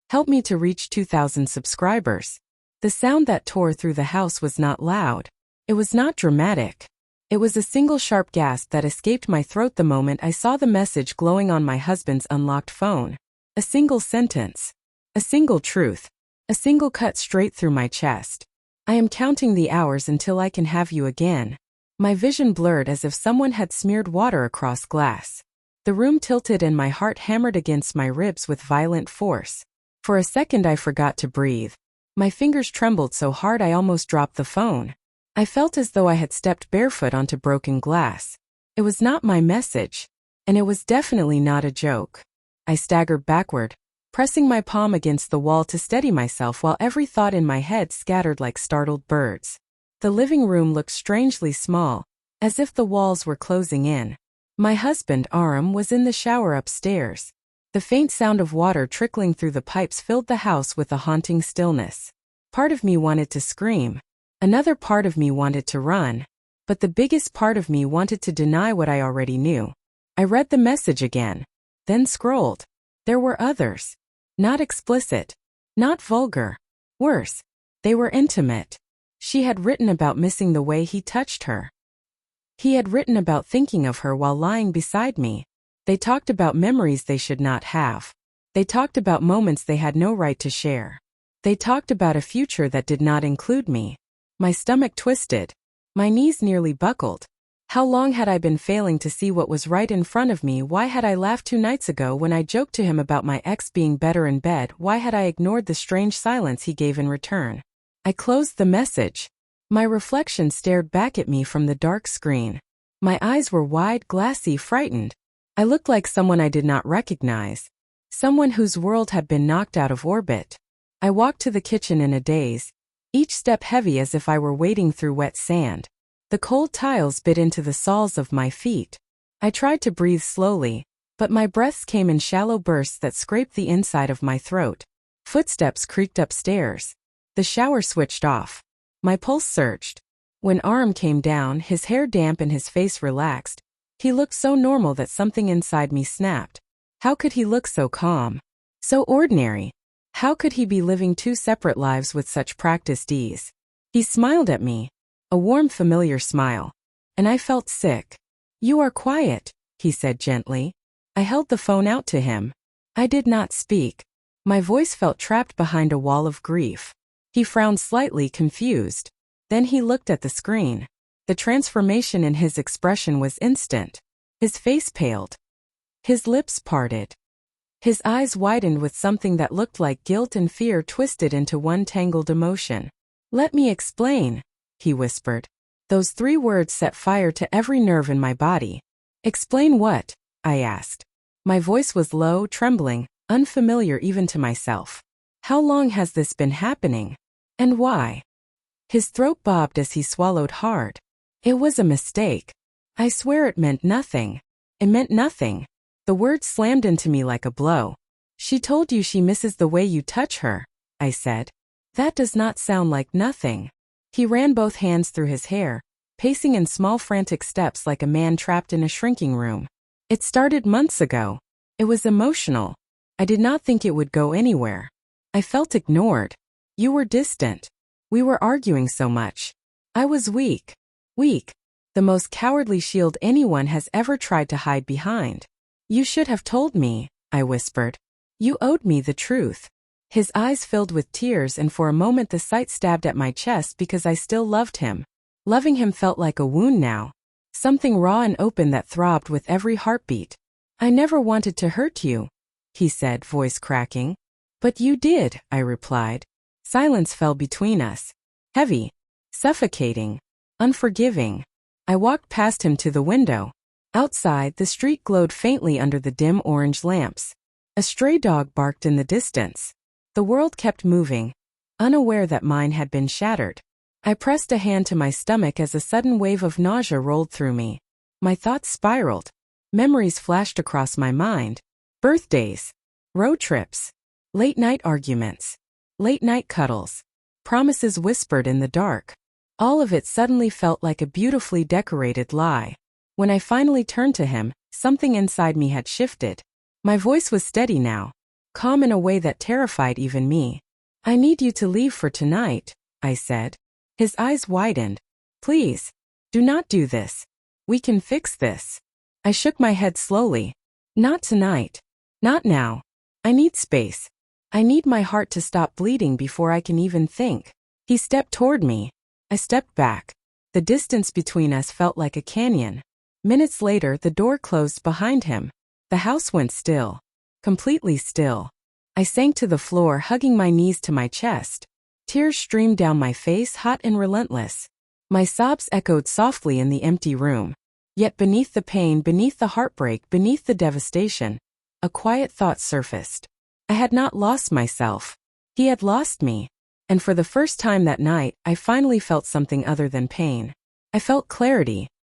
Help me to reach 2,000 subscribers. The sound that tore through the house was not loud. It was not dramatic. It was a single sharp gasp that escaped my throat the moment I saw the message glowing on my husband's unlocked phone. A single sentence. A single truth. A single cut straight through my chest. I am counting the hours until I can have you again. My vision blurred as if someone had smeared water across glass. The room tilted and my heart hammered against my ribs with violent force. For a second I forgot to breathe. My fingers trembled so hard I almost dropped the phone. I felt as though I had stepped barefoot onto broken glass. It was not my message. And it was definitely not a joke. I staggered backward, pressing my palm against the wall to steady myself while every thought in my head scattered like startled birds. The living room looked strangely small, as if the walls were closing in. My husband, Aram, was in the shower upstairs. The faint sound of water trickling through the pipes filled the house with a haunting stillness. Part of me wanted to scream. Another part of me wanted to run. But the biggest part of me wanted to deny what I already knew. I read the message again, then scrolled. There were others. Not explicit. Not vulgar. Worse. They were intimate. She had written about missing the way he touched her. He had written about thinking of her while lying beside me. They talked about memories they should not have. They talked about moments they had no right to share. They talked about a future that did not include me. My stomach twisted. My knees nearly buckled. How long had I been failing to see what was right in front of me? Why had I laughed 2 nights ago when I joked to him about my ex being better in bed? Why had I ignored the strange silence he gave in return? I closed the message. My reflection stared back at me from the dark screen. My eyes were wide, glassy, frightened. I looked like someone I did not recognize. Someone whose world had been knocked out of orbit. I walked to the kitchen in a daze, each step heavy as if I were wading through wet sand. The cold tiles bit into the soles of my feet. I tried to breathe slowly, but my breaths came in shallow bursts that scraped the inside of my throat. Footsteps creaked upstairs. The shower switched off. My pulse surged. When Aram came down, his hair damp and his face relaxed, he looked so normal that something inside me snapped. How could he look so calm? So ordinary? How could he be living 2 separate lives with such practiced ease? He smiled at me. A warm, familiar smile. And I felt sick. "You are quiet," he said gently. I held the phone out to him. I did not speak. My voice felt trapped behind a wall of grief. He frowned slightly, confused. Then he looked at the screen. The transformation in his expression was instant. His face paled. His lips parted. His eyes widened with something that looked like guilt and fear twisted into one tangled emotion. "Let me explain," he whispered. Those 3 words set fire to every nerve in my body. "Explain what?" I asked. My voice was low, trembling, unfamiliar even to myself. "How long has this been happening? And why?" His throat bobbed as he swallowed hard. "It was a mistake. I swear it meant nothing. It meant nothing." The words slammed into me like a blow. "She told you she misses the way you touch her," I said. "That does not sound like nothing." He ran both hands through his hair, pacing in small frantic steps like a man trapped in a shrinking room. "It started months ago. It was emotional. I did not think it would go anywhere. I felt ignored. You were distant. We were arguing so much. I was weak. Weak. The most cowardly shield anyone has ever tried to hide behind. You should have told me," I whispered. "You owed me the truth." His eyes filled with tears, and for a moment the sight stabbed at my chest because I still loved him. Loving him felt like a wound now. Something raw and open that throbbed with every heartbeat. "I never wanted to hurt you," he said, voice cracking. "But you did," I replied. Silence fell between us. Heavy. Suffocating. Unforgiving. I walked past him to the window. Outside, the street glowed faintly under the dim orange lamps. A stray dog barked in the distance. The world kept moving, unaware that mine had been shattered. I pressed a hand to my stomach as a sudden wave of nausea rolled through me. My thoughts spiraled. Memories flashed across my mind. Birthdays. Road trips. Late-night arguments. Late-night cuddles. Promises whispered in the dark. All of it suddenly felt like a beautifully decorated lie. When I finally turned to him, something inside me had shifted. My voice was steady now. calm in a way that terrified even me. "I need you to leave for tonight," I said. His eyes widened. "Please, do not do this. We can fix this." I shook my head slowly. "Not tonight. Not now. I need space. I need my heart to stop bleeding before I can even think." He stepped toward me. I stepped back. The distance between us felt like a canyon. Minutes later, the door closed behind him. The house went still. Completely still. I sank to the floor, hugging my knees to my chest. Tears streamed down my face, hot and relentless. My sobs echoed softly in the empty room. Yet beneath the pain, beneath the heartbreak, beneath the devastation, a quiet thought surfaced. I had not lost myself. He had lost me. And for the first time that night, I finally felt something other than pain. I felt clarity.